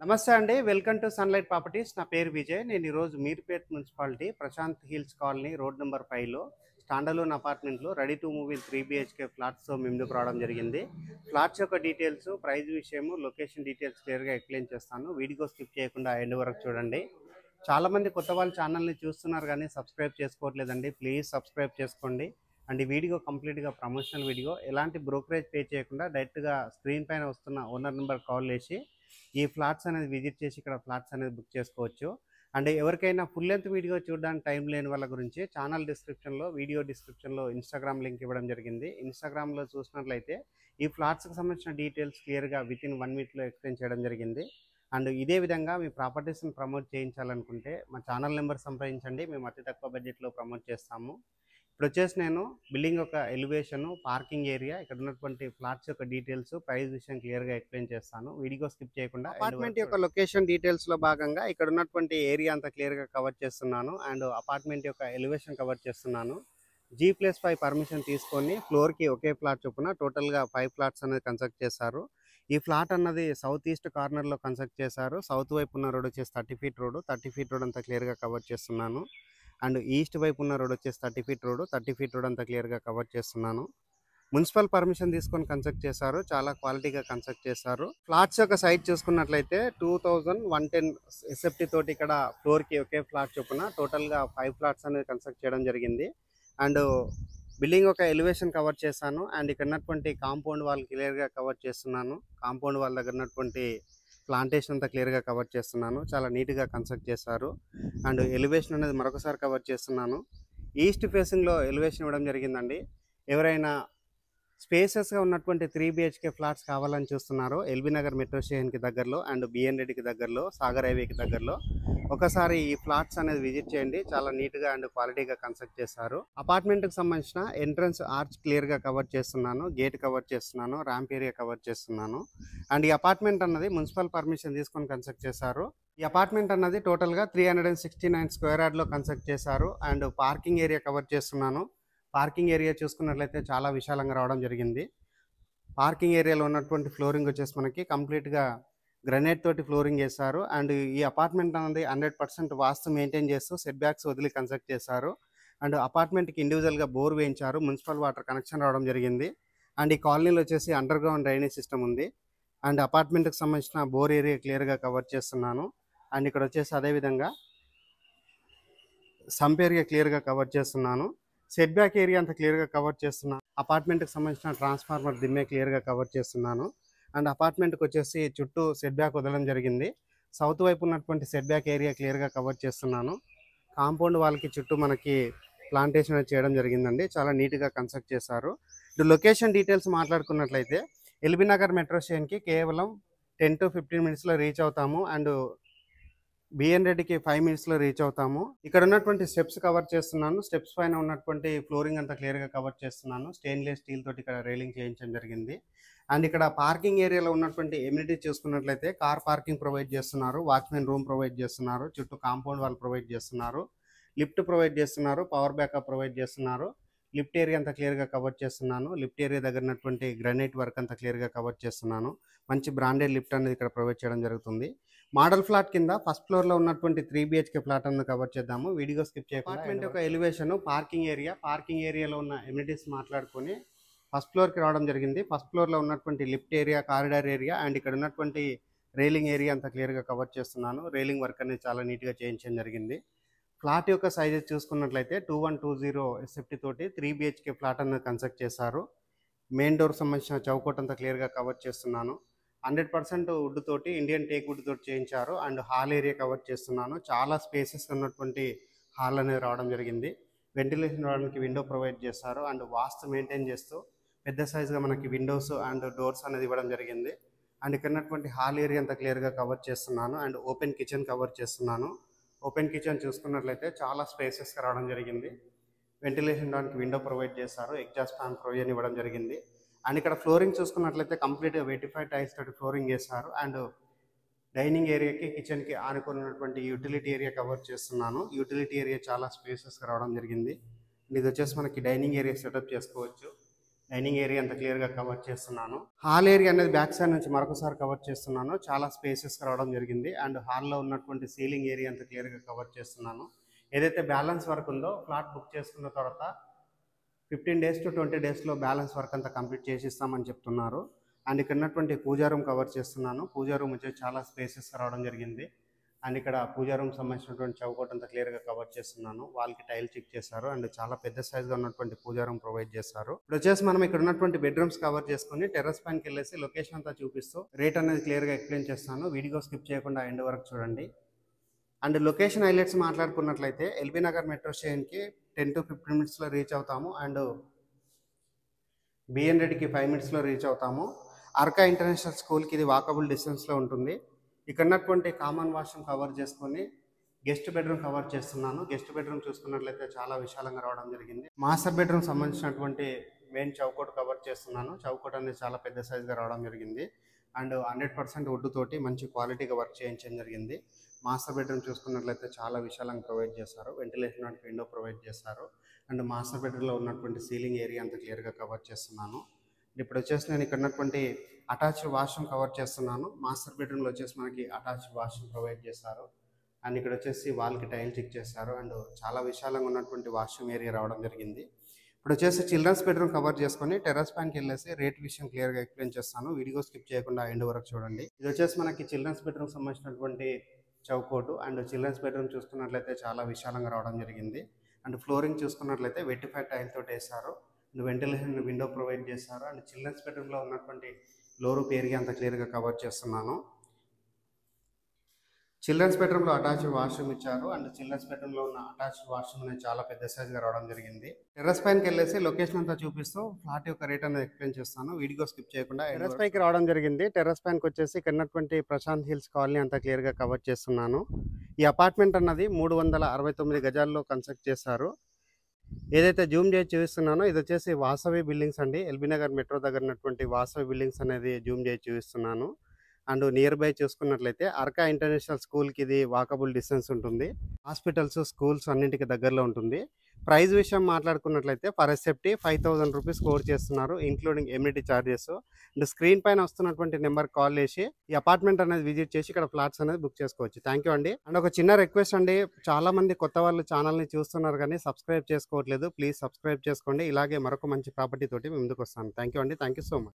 నమస్తే అండి. Welcome to sunlight properties. నా పేరు విజయ్. నేను ఈరోజు Meerpet municipality Prashanth hills colony road number 5లో స్టాండర్‌లోన్ అపార్ట్మెంట్‌లో ready to move in 3 BHK ఫ్లాట్స్‌తో మీ ముందుకు రావడం జరిగింది. ఫ్లాట్స్ యొక్క డీటెయిల్స్, ప్రైస్ విషయము, లొకేషన్ డీటెయిల్స్ క్లియర్‌గా ఎక్స్‌ప్లెయిన్ చేస్తాను. వీడియో స్కిప్ చేయకుండా ఎండ్ వరకు చూడండి. చాలామంది కొత్త వాళ్ళు ఛానల్‌ని చూస్తున్నారు కానీ సబ్స్క్రైబ్ చేసుకోవట్లేదండి. ప్లీజ్ సబ్స్క్రైబ్ చేసుకోండి. అండ్ ఈ వీడియో కంప్లీట్‌గా ప్రమోషనల్ వీడియో. ఎలాంటి బ్రోకరేజ్ పే చేయకుండా డైరెక్ట్‌గా స్క్రీన్ పైన వస్తున్న ఓనర్ నెంబర్ కాల్ చేసి ఈ ఫ్లాట్స్ అనేది విజిట్ చేసి ఇక్కడ ఫ్లాట్స్ అనేది బుక్ చేసుకోవచ్చు. అండ్ ఎవరికైనా ఫుల్ లెంత్ వీడియో చూడడానికి టైం లేని వాళ్ళ గురించి ఛానల్ డిస్క్రిప్షన్లో, వీడియో డిస్క్రిప్షన్లో ఇన్స్టాగ్రామ్ లింక్ ఇవ్వడం జరిగింది. ఇన్స్టాగ్రామ్లో చూసినట్లయితే ఈ ఫ్లాట్స్కి సంబంధించిన డీటెయిల్స్ క్లియర్గా వితిన్ 1 వీక్లో ఎక్స్ప్లెయిన్ చేయడం జరిగింది. అండ్ ఇదే విధంగా మీ ప్రాపర్టీస్ని ప్రమోట్ చేయించాలనుకుంటే మా ఛానల్ నెంబర్ సంప్రదించండి. మేము అతి తక్కువ బడ్జెట్లో ప్రమోట్ చేస్తాము. ఇప్పుడు వచ్చేసి నేను బిల్డింగ్ యొక్క ఎలివేషన్, పార్కింగ్ ఏరియా, ఇక్కడ ఉన్నటువంటి ఫ్లాట్స్ యొక్క డీటెయిల్స్, ప్రైస్ విషయం క్లియర్గా ఎక్స్ప్లెయిన్ చేస్తాను. వీడియో స్కిప్ చేయకుండా అపార్ట్మెంట్ యొక్క లొకేషన్ డీటెయిల్స్లో భాగంగా ఇక్కడ ఉన్నటువంటి ఏరియా అంతా క్లియర్గా కవర్ చేస్తున్నాను. అండ్ అపార్ట్మెంట్ యొక్క ఎలివేషన్ కవర్ చేస్తున్నాను. G+5 పర్మిషన్ తీసుకొని ఫ్లోర్కి ఒకే ఫ్లాట్ చొప్పున టోటల్గా 5 ఫ్లాట్స్ అనేది కన్స్ట్రక్ట్ చేశారు. ఈ ఫ్లాట్ అన్నది సౌత్ ఈస్ట్ కార్నర్లో కన్స్ట్రక్ట్ చేశారు. సౌత్ వైపు ఉన్న రోడ్ వచ్చేసి 30 ఫీట్ రోడ్. 30 ఫీట్ రోడ్ అంతా క్లియర్గా కవర్ చేస్తున్నాను. అండ్ ఈస్ట్ వైపు ఉన్న రోడ్ వచ్చేసి 30 ఫీట్ రోడ్. 30 ఫీట్ రోడ్ అంతా క్లియర్గా కవర్ చేస్తున్నాను. మున్సిపల్ పర్మిషన్ తీసుకొని కన్స్ట్రక్ట్ చేశారు. చాలా క్వాలిటీగా కన్స్ట్రక్ట్ చేశారు. ఫ్లాట్స్ యొక్క సైజ్ చూసుకున్నట్లయితే 2110 ఎస్ఎఫ్టీ తోటి ఇక్కడ ఫ్లోర్కి ఒకే ఫ్లాట్ చొప్పున టోటల్గా 5 ఫ్లాట్స్ అనేది కన్స్ట్రక్ట్ చేయడం జరిగింది. అండ్ బిల్డింగ్ ఒక ఎలివేషన్ కవర్ చేశాను. అండ్ ఇక్కడ ఉన్నటువంటి కాంపౌండ్ వాల్ క్లియర్గా కవర్ చేస్తున్నాను. కాంపౌండ్ వాల్ దగ్గర ఉన్నటువంటి ప్లాంటేషన్ అంతా క్లియర్గా కవర్ చేస్తున్నాను. చాలా నీట్గా కన్స్ట్రక్ట్ చేశారు. అండ్ ఎలివేషన్ అనేది మరొకసారి కవర్ చేస్తున్నాను. ఈస్ట్ ఫేసింగ్లో ఎలివేషన్ ఇవ్వడం జరిగిందండి. ఎవరైనా స్పేసెస్గా ఉన్నటువంటి 3 BHK ఫ్లాట్స్ కావాలని చూస్తున్నారు ఎల్బీ నగర్ మెట్రో స్టేషన్కి దగ్గరలో అండ్ బిఎన్ రెడ్డికి దగ్గరలో, సాగర్ హైవేకి దగ్గరలో, ఒకసారి ఈ ఫ్లాట్స్ అనేది విజిట్ చేయండి. చాలా నీట్గా అండ్ క్వాలిటీగా కన్స్ట్రక్ట్ చేశారు. అపార్ట్మెంట్కి సంబంధించిన ఎంట్రన్స్ ఆర్చ్ క్లియర్గా కవర్ చేస్తున్నాను. గేట్ కవర్ చేస్తున్నాను. ర్యాంప్ ఏరియా కవర్ చేస్తున్నాను. అండ్ ఈ అపార్ట్మెంట్ అన్నది మున్సిపల్ పర్మిషన్ తీసుకొని కన్స్ట్రక్ట్ చేశారు. ఈ అపార్ట్మెంట్ అన్నది టోటల్గా 369 స్క్వేర్ యార్డ్లో కన్స్ట్రక్ట్ చేశారు. అండ్ పార్కింగ్ ఏరియా కవర్ చేస్తున్నాను. పార్కింగ్ ఏరియా చూసుకున్నట్లయితే చాలా విశాలంగా రావడం జరిగింది. పార్కింగ్ ఏరియాలో ఉన్నటువంటి ఫ్లోరింగ్ వచ్చేసి మనకి కంప్లీట్గా గ్రనైట్ తోటి ఫ్లోరింగ్ చేశారు. అండ్ ఈ అపార్ట్మెంట్ అనేది 100% వాస్తు మెయింటైన్ చేస్తూ సెట్ బ్యాక్స్ వదిలి కన్స్ట్రక్ట్ చేశారు. అండ్ అపార్ట్మెంట్కి ఇండివిజువల్గా బోర్ వేయించారు. మున్సిపల్ వాటర్ కనెక్షన్ రావడం జరిగింది. అండ్ ఈ కాలనీలో వచ్చేసి అండర్ గ్రౌండ్ డ్రైనేజ్ సిస్టమ్ ఉంది. అండ్ అపార్ట్మెంట్కి సంబంధించిన బోర్ ఏరియా క్లియర్గా కవర్ చేస్తున్నాను. అండ్ ఇక్కడ వచ్చేసి అదేవిధంగా సంప్ ఏరియా క్లియర్గా కవర్ చేస్తున్నాను. సెట్ బ్యాక్ ఏరియా అంతా క్లియర్గా కవర్ చేస్తున్నాను. అపార్ట్మెంట్కి సంబంధించిన ట్రాన్స్ఫార్మర్ దిమ్మే క్లియర్గా కవర్ చేస్తున్నాను. అండ్ అపార్ట్మెంట్కి వచ్చేసి చుట్టూ సెట్ బ్యాక్ వదలడం జరిగింది. సౌత్ వైపు ఉన్నటువంటి సెట్ బ్యాక్ ఏరియా క్లియర్గా కవర్ చేస్తున్నాను. కాంపౌండ్ వాళ్ళకి చుట్టూ మనకి ప్లాంటేషన్ చేయడం జరిగిందండి. చాలా నీట్గా కన్స్ట్రక్ట్ చేశారు. ఇప్పుడు లొకేషన్ డీటెయిల్స్ మాట్లాడుకున్నట్లయితే ఎల్బీ నగర్ మెట్రో స్టేషన్కి కేవలం 10 to 15 మినిట్స్లో రీచ్ అవుతాము. అండ్ బిఎన్ రెడ్డికి 5 మినిట్స్లో రీచ్ అవుతాము. ఇక్కడ ఉన్నటువంటి స్టెప్స్ కవర్ చేస్తున్నాను. స్టెప్స్ పైన ఉన్నటువంటి ఫ్లోరింగ్ అంతా క్లియర్గా కవర్ చేస్తున్నాను. స్టెయిన్లెస్ స్టీల్ తోటి ఇక్కడ రైలింగ్ చేయించడం జరిగింది. అండ్ ఇక్కడ పార్కింగ్ ఏరియాలో ఉన్నటువంటి ఎమ్యూనిటీ చూసుకున్నట్లయితే కార్ పార్కింగ్ ప్రొవైడ్ చేస్తున్నారు. వాచ్మెన్ రూమ్ ప్రొవైడ్ చేస్తున్నారు. చుట్టూ కాంపౌండ్ వాళ్ళు ప్రొవైడ్ చేస్తున్నారు. లిఫ్ట్ ప్రొవైడ్ చేస్తున్నారు. పవర్ బ్యాకప్ ప్రొవైడ్ చేస్తున్నారు. లిఫ్ట్ ఏరియా అంతా క్లియర్గా కవర్ చేస్తున్నాను. లిఫ్ట్ ఏరియా దగ్గర ఉన్నటువంటి గ్రానైట్ వర్క్ అంతా క్లియర్గా కవర్ చేస్తున్నాను. మంచి బ్రాండెడ్ లిఫ్ట్ అనేది ఇక్కడ ప్రొవైడ్ చేయడం జరుగుతుంది. మోడల్ ఫ్లాట్ కింద ఫస్ట్ ఫ్లోర్లో ఉన్నటువంటి 3 BHK ఫ్లాట్ అనేది కవర్ చేద్దాము. వీడియో స్కిప్ చేయకుండా అపార్ట్మెంట్ యొక్క ఎలివేషన్, పార్కింగ్ ఏరియాలో ఉన్న ఎమ్యూనిటీస్ మాట్లాడుకొని ఫస్ట్ ఫ్లోర్కి రావడం జరిగింది. ఫస్ట్ ఫ్లోర్లో ఉన్నటువంటి lift area, corridor area and ఇక్కడ ఉన్నటువంటి రైలింగ్ ఏరియా అంతా క్లియర్గా కవర్ చేస్తున్నాను. రైలింగ్ వర్క్ అనేది చాలా నీట్గా చేయించడం జరిగింది. ఫ్లాట్ యొక్క సైజెస్ చూసుకున్నట్లయితే 2120 ఎస్ఎఫ్టీ తోటి 3 BHK ఫ్లాట్ అనేది కన్స్ట్రక్ట్ చేశారు. మెయిన్ డోర్ సంబంధించిన చౌకోట్ అంతా క్లియర్గా కవర్ చేస్తున్నాను. 100% వుడ్ తోటి, ఇండియన్ టేక్ వుడ్ తోటి చేయించారు. అండ్ హాల్ ఏరియా కవర్ చేస్తున్నాను. చాలా స్పేసెస్ ఉన్నటువంటి హాల్ అనేది రావడం జరిగింది. వెంటిలేషన్ రావడానికి విండో ప్రొవైడ్ చేస్తారు. అండ్ వాస్తు మెయింటైన్ చేస్తూ పెద్ద సైజుగా మనకి విండోస్ అండ్ డోర్స్ అనేది ఇవ్వడం జరిగింది. అండ్ ఇక్కడ ఉన్నటువంటి హాల్ ఏరియా అంతా క్లియర్గా కవర్ చేస్తున్నాను. అండ్ ఓపెన్ కిచెన్ కవర్ చేస్తున్నాను. ఓపెన్ కిచెన్ చూసుకున్నట్లయితే చాలా స్పేసెస్గా రావడం జరిగింది. వెంటిలేషన్ రావడానికి విండో ప్రొవైడ్ చేస్తారు. ఎగ్జాస్ట్ ఫ్యాన్ ప్రొవిజన్ ఇవ్వడం జరిగింది. అండ్ ఇక్కడ ఫ్లోరింగ్ చూసుకున్నట్లయితే కంప్లీట్గా 85 టైల్స్ తోటి ఫ్లోరింగ్ చేశారు. అండ్ డైనింగ్ ఏరియాకి, కిచెన్కి ఆనుకున్నటువంటి యూటిలిటీ ఏరియా కవర్ చేస్తున్నాను. యూటిలిటీ ఏరియా చాలా స్పేసెస్గా రావడం జరిగింది. ఇది వచ్చేసి మనకి డైనింగ్ ఏరియా సెటప్ చేసుకోవచ్చు. డైనింగ్ ఏరియా అంతా క్లియర్గా కవర్ చేస్తున్నాను. హాల్ ఏరియా అనేది బ్యాక్ సైడ్ నుంచి మరొకసారి కవర్ చేస్తున్నాను. చాలా స్పేసెస్ రావడం జరిగింది. అండ్ హాల్లో ఉన్నటువంటి సీలింగ్ ఏరియా అంతా క్లియర్గా కవర్ చేస్తున్నాను. ఏదైతే బ్యాలెన్స్ వర్క్ ఉందో ఫ్లాట్ బుక్ చేసుకున్న తర్వాత 15 days to 20 daysలో బ్యాలెన్స్ వర్క్ అంతా కంప్లీట్ చేసి ఇస్తామని చెప్తున్నారు. అండ్ ఇక్కడ ఉన్నటువంటి పూజా రూమ్ కవర్ చేస్తున్నాను. పూజా రూమ్ వచ్చి చాలా స్పేసెస్ రావడం జరిగింది. అండ్ ఇక్కడ పూజా రూమ్ సంబంధించినటువంటి చౌకోట్ అంతా క్లియర్గా కవర్ చేస్తున్నాను. వాళ్ళకి టైల్ చెక్ చేశారు అండ్ చాలా పెద్ద సైజ్గా ఉన్నటువంటి పూజా రూమ్ ప్రొవైడ్ చేశారు. ఇప్పుడు వచ్చేసి మనం ఇక్కడ ఉన్నటువంటి బెడ్రూమ్స్ కవర్ చేసుకుని టెర్రస్ పైనకి వెళ్ళేసి లొకేషన్ అంతా చూపిస్తూ రేట్ అనేది క్లియర్గా ఎక్స్ప్లెయిన్ చేస్తాను. వీడియో స్కిప్ చేయకుండా ఎండ్ వరకు చూడండి. అండ్ లొకేషన్ హైలైట్స్ మాట్లాడుకున్నట్లయితే ఎల్బీ నగర్ మెట్రో స్టేషన్కి 10 to 15 minutesలో రీచ్ అవుతాము. అండ్ బిఎన్ రెడ్డికి 5 minutesలో రీచ్ అవుతాము. అర్కా ఇంటర్నేషనల్ స్కూల్కి ఇది వాకబుల్ డిస్టెన్స్లో ఉంటుంది. ఇక్కడ ఉన్నటువంటి కామన్ వాష్రూమ్ కవర్ చేసుకొని గెస్ట్ బెడ్రూమ్ కవర్ చేస్తున్నాను. గెస్ట్ బెడ్రూమ్ చూసుకున్నట్లయితే చాలా విశాలంగా రావడం జరిగింది. మాస్టర్ బెడ్రూమ్ సంబంధించినటువంటి మెయిన్ చౌకోట్ కవర్ చేస్తున్నాను. చౌకోట్ అనేది చాలా పెద్ద సైజ్గా రావడం జరిగింది. అండ్ 100% వుడ్ తోటి మంచి క్వాలిటీగా వర్క్ చేయించడం జరిగింది. మాస్టర్ బెడ్రూమ్ చూసుకున్నట్లయితే చాలా విశాలంగా ప్రొవైడ్ చేశారు. వెంటిలేషన్ విండో ప్రొవైడ్ చేశారు. అండ్ మాస్టర్ బెడ్రూమ్లో ఉన్నటువంటి సీలింగ్ ఏరియా అంతా క్లియర్గా కవర్ చేస్తున్నాను. ఇప్పుడు వచ్చేసి నేను ఇక్కడ ఉన్నటువంటి అటాచ్డ్ వాష్రూమ్ కవర్ చేస్తున్నాను. మాస్టర్ బెడ్రూమ్లో వచ్చేసి మనకి అటాచ్డ్ వాష్రూమ్ ప్రొవైడ్ చేశారు. అండ్ ఇక్కడ వచ్చేసి వాల్కి టైల్ చెక్ చేశారు. అండ్ చాలా విశాలంగా ఉన్నటువంటి వాష్రూమ్ ఏరియా రావడం జరిగింది. ఇప్పుడు వచ్చేసి చిల్డ్రన్స్ బెడ్రూమ్ కవర్ చేసుకొని టెర్రస్ పైనకి వెళ్ళేసి రేట్ విషయం క్లియర్గా ఎక్స్ప్లెయిన్ చేస్తాను. వీడియో స్కిప్ చేయకుండా ఎండ్ వరకు చూడండి. ఇది వచ్చేసి మనకి చిల్డ్రన్స్ బెడ్రూమ్ సంబంధించినటువంటి చౌకోటు. అండ్ చిల్డ్రన్స్ బెడ్రూమ్ చూసుకున్నట్లయితే చాలా విశాలంగా రావడం జరిగింది. అండ్ ఫ్లోరింగ్ చూసుకున్నట్లయితే వెట్టిఫై టైల్ తోటి వేశారు. అండ్ వెంటిలేషన్ విండో ప్రొవైడ్ చేశారు. అండ్ చిల్డ్రన్స్ బెడ్రూమ్లో ఉన్నటువంటి లో రూప్ ఏరియా అంతా క్లియర్గా కవర్ చేస్తున్నాను. చిల్డ్రన్స్ బెడ్రూమ్లో అటాచ్డ్ వాష్రూమ్ ఇచ్చారు. అండ్ చిల్డ్రన్స్ బెడ్రూమ్లో ఉన్న అటాచ్డ్ వాష్రూమ్ అనేది చాలా పెద్ద సైజ్గా రావడం జరిగింది. టెర్రస్ పైనకి వెళ్ళేసి లొకేషన్ అంతా చూపిస్తూ ఫ్లాట్ యొక్క రేట్ అనేది ఎక్స్ప్లెయిన్ చేస్తాను. వీడియో స్కిప్ చేయకుండా టెర్రస్ పైకి రావడం జరిగింది. టెర్రస్ పైనకి వచ్చేసి ఇక్కడ ఉన్నటువంటి ప్రశాంత్ హిల్స్ కాలనీ అంతా క్లియర్గా కవర్ చేస్తున్నాను. ఈ అపార్ట్మెంట్ అన్నది 369 గజాల్లో కన్స్ట్రక్ట్ చేశారు. ఏదైతే జూమ్ చేసి చూపిస్తున్నానో ఇది వచ్చేసి వాసవి బిల్డింగ్స్ అండి. ఎల్బీ నగర్ మెట్రో దగ్గర ఉన్నటువంటి వాసవి బిల్డింగ్స్ అనేది జూమ్ చేసి చూపిస్తున్నాను. అండ్ నియర్ బై చూసుకున్నట్లయితే అర్కా ఇంటర్నేషనల్ స్కూల్కి ఇది వాకబుల్ డిస్టెన్స్ ఉంటుంది. హాస్పిటల్స్, స్కూల్స్ అన్నింటికి దగ్గరలో ఉంటుంది. ప్రైస్ విషయం మాట్లాడుకున్నట్లయితే ఫర్ సేఫ్టీ 5000 రూపీస్ స్కోర్ చేస్తున్నారు, ఇంక్లూడింగ్ ఎమ్యూనిటీ ఛార్జెస్. అండ్ స్క్రీన్ పైన వస్తున్నటువంటి నెంబర్ కాల్ చేసి ఈ అపార్ట్మెంట్ అనేది విజిట్ చేసి ఇక్కడ ఫ్లాట్స్ అనేది బుక్ చేసుకోవచ్చు. థ్యాంక్ యూ అండి. అండ్ ఒక చిన్న రిక్వెస్ట్ అండి, చాలా మంది కొత్త వాళ్ళు ఛానల్ని చూస్తున్నారు కానీ సబ్స్క్రైబ్ చేసుకోవట్లేదు. ప్లీజ్ సబ్స్క్రైబ్ చేసుకోండి. ఇలాగే మరొక మంచి ప్రాపర్టీ తోటి ముందుకు వస్తాను. థ్యాంక్ యూ అండి. Thank you so much.